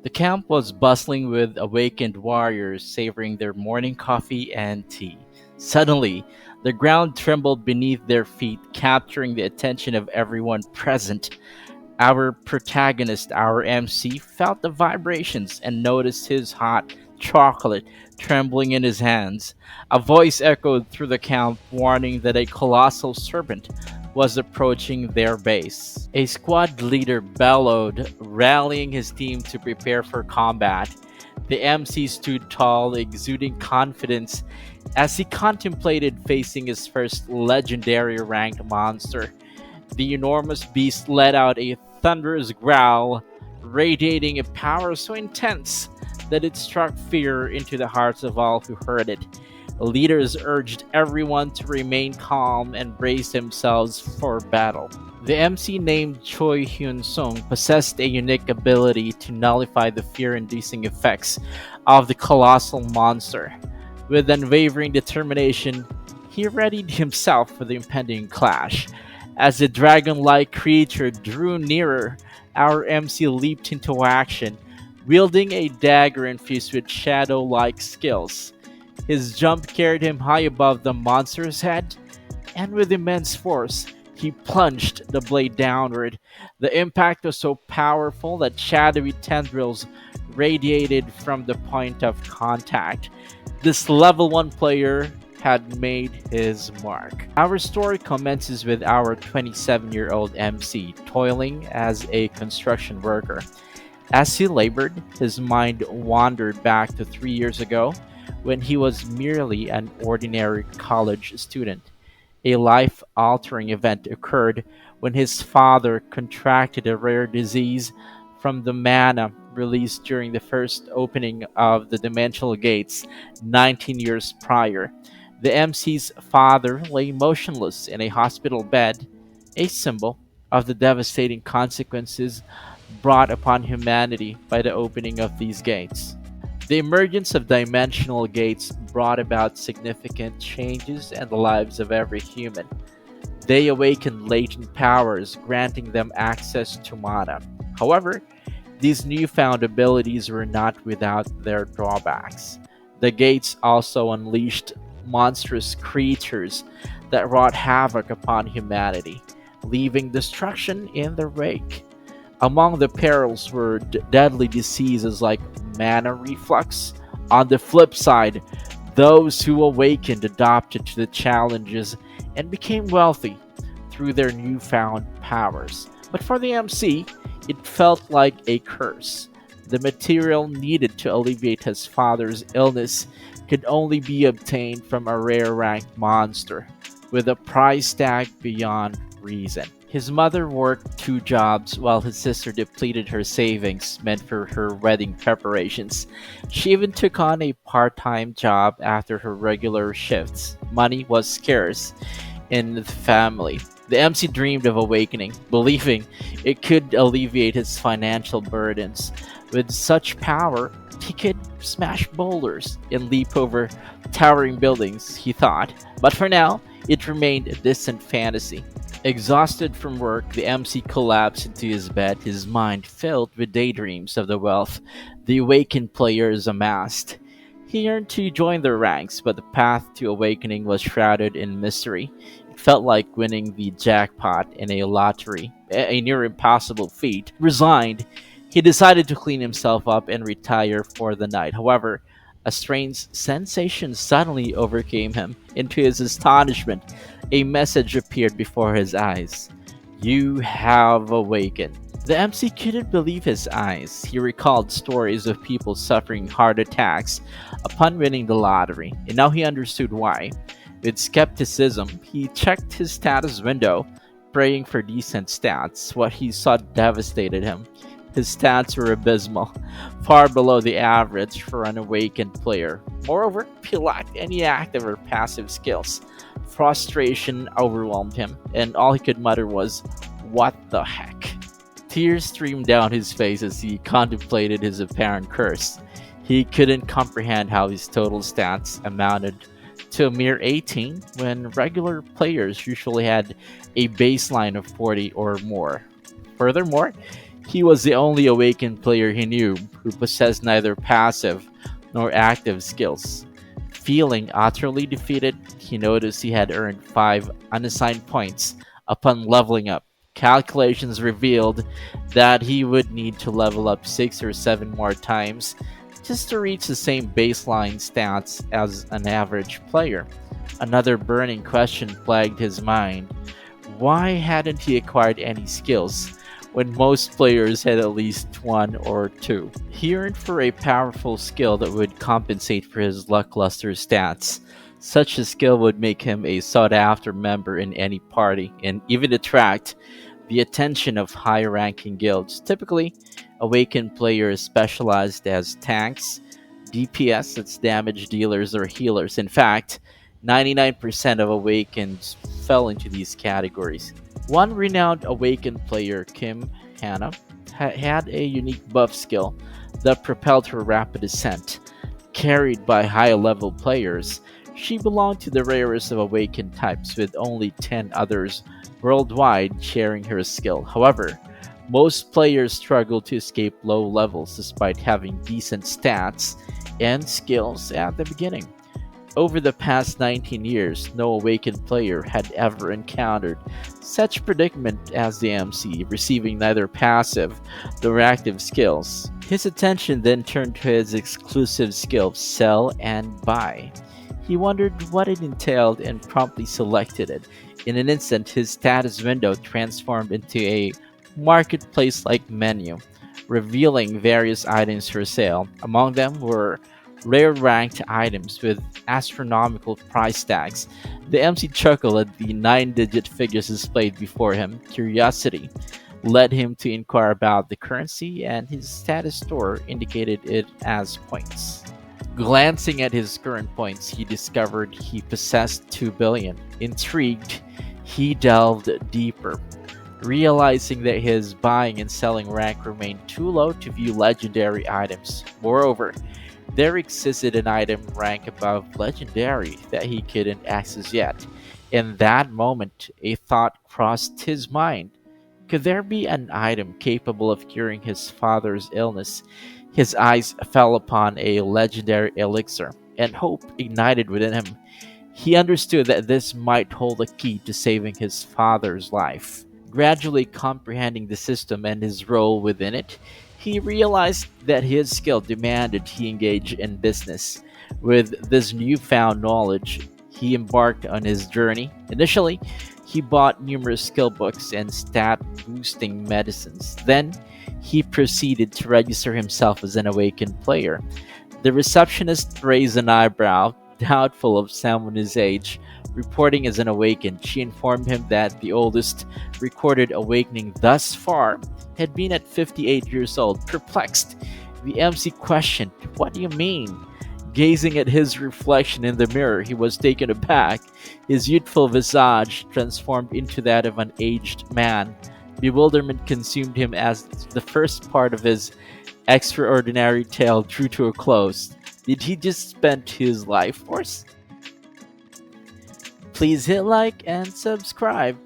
The camp was bustling with awakened warriors savoring their morning coffee and tea. Suddenly, the ground trembled beneath their feet, capturing the attention of everyone present. Our protagonist, our MC, felt the vibrations and noticed his hot chocolate trembling in his hands. A voice echoed through the camp, warning that a colossal serpent was approaching their base. A squad leader bellowed, rallying his team to prepare for combat. The MC stood tall, exuding confidence as he contemplated facing his first legendary ranked monster. The enormous beast let out a thunderous growl, radiating a power so intense that it struck fear into the hearts of all who heard it. Leaders urged everyone to remain calm and brace themselves for battle. The MC, named Choi Hyun Sung, possessed a unique ability to nullify the fear-inducing effects of the colossal monster. With unwavering determination, he readied himself for the impending clash. As the dragon-like creature drew nearer, our MC leaped into action, wielding a dagger infused with shadow-like skills. His jump carried him high above the monster's head, and with immense force, he plunged the blade downward. The impact was so powerful that shadowy tendrils radiated from the point of contact. This level 1 player had made his mark. Our story commences with our 27-year-old MC toiling as a construction worker. As he labored, his mind wandered back to 3 years ago when he was merely an ordinary college student. A life altering event occurred when his father contracted a rare disease from the mana released during the first opening of the dimensional gates 19 years prior. The MC's father lay motionless in a hospital bed, a symbol of the devastating consequences brought upon humanity by the opening of these gates. The emergence of dimensional gates brought about significant changes in the lives of every human. They awakened latent powers, granting them access to mana. However, these newfound abilities were not without their drawbacks. The gates also unleashed monstrous creatures that wrought havoc upon humanity, leaving destruction in their wake. Among the perils were deadly diseases like mana reflux. On the flip side, those who awakened adopted to the challenges and became wealthy through their newfound powers. But for the MC, it felt like a curse. The material needed to alleviate his father's illness could only be obtained from a rare ranked monster, with a price tag beyond reason. His mother worked 2 jobs while his sister depleted her savings meant for her wedding preparations. She even took on a part-time job after her regular shifts. Money was scarce in the family. The MC dreamed of awakening, believing it could alleviate his financial burdens. With such power, he could smash boulders and leap over towering buildings, he thought. But for now, it remained a distant fantasy. Exhausted from work, the MC collapsed into his bed, his mind filled with daydreams of the wealth the awakened players amassed. He yearned to join their ranks, but the path to awakening was shrouded in mystery. It felt like winning the jackpot in a lottery, a near impossible feat. Resigned, he decided to clean himself up and retire for the night. However, a strange sensation suddenly overcame him. To his astonishment, a message appeared before his eyes. "You have awakened." The MC couldn't believe his eyes. He recalled stories of people suffering heart attacks upon winning the lottery, and now he understood why. With skepticism, he checked his status window, praying for decent stats. What he saw devastated him. His stats were abysmal, far below the average for an awakened player. Moreover, he lacked any active or passive skills. Frustration overwhelmed him, and all he could mutter was, "What the heck?" Tears streamed down his face as he contemplated his apparent curse. He couldn't comprehend how his total stats amounted to a mere 18 when regular players usually had a baseline of 40 or more. Furthermore, He was the only awakened player he knew who possessed neither passive nor active skills. Feeling utterly defeated, he noticed he had earned 5 unassigned points upon leveling up. Calculations revealed that he would need to level up 6 or 7 more times just to reach the same baseline stats as an average player. Another burning question plagued his mind. Why hadn't he acquired any skills when most players had at least one or two? He yearned for a powerful skill that would compensate for his lackluster stats. Such a skill would make him a sought after member in any party and even attract the attention of high ranking guilds. Typically, awakened players specialized as tanks, DPS, that's damage dealers, or healers. In fact, 99% of awakens fell into these categories. One renowned awakened player, Kim Hannah, had a unique buff skill that propelled her rapid ascent. Carried by high level players, she belonged to the rarest of awakened types, with only 10 others worldwide sharing her skill. However, most players struggle to escape low levels despite having decent stats and skills at the beginning. Over the past 19 years, no awakened player had ever encountered such predicament as the MC, receiving neither passive nor active skills. His attention then turned to his exclusive skill, Sell and Buy. He wondered what it entailed and promptly selected it. In an instant, his status window transformed into a marketplace like menu, revealing various items for sale. Among them were rare ranked items with astronomical price tags. The MC chuckled at the 9-digit figures displayed before him. Curiosity led him to inquire about the currency, and his status store indicated it as points. Glancing at his current points, he discovered he possessed 2 billion. Intrigued, he delved deeper, realizing that his buying and selling rank remained too low to view legendary items. Moreover, there existed an item rank above legendary that he couldn't access yet. In that moment, a thought crossed his mind. Could there be an item capable of curing his father's illness? His eyes fell upon a legendary elixir, and hope ignited within him. He understood that this might hold a key to saving his father's life. Gradually comprehending the system and his role within it, he realized that his skill demanded he engage in business. With this newfound knowledge, he embarked on his journey. Initially, he bought numerous skill books and stat boosting medicines. Then, he proceeded to register himself as an awakened player. The receptionist raised an eyebrow, doubtful of someone his age. Reporting as an awakened, she informed him that the oldest recorded awakening thus far had been at 58 years old. Perplexed, the MC questioned, "What do you mean?" Gazing at his reflection in the mirror, he was taken aback. His youthful visage transformed into that of an aged man. Bewilderment consumed him as the first part of his extraordinary tale drew to a close. Did he just spend his life force? Please hit like and subscribe.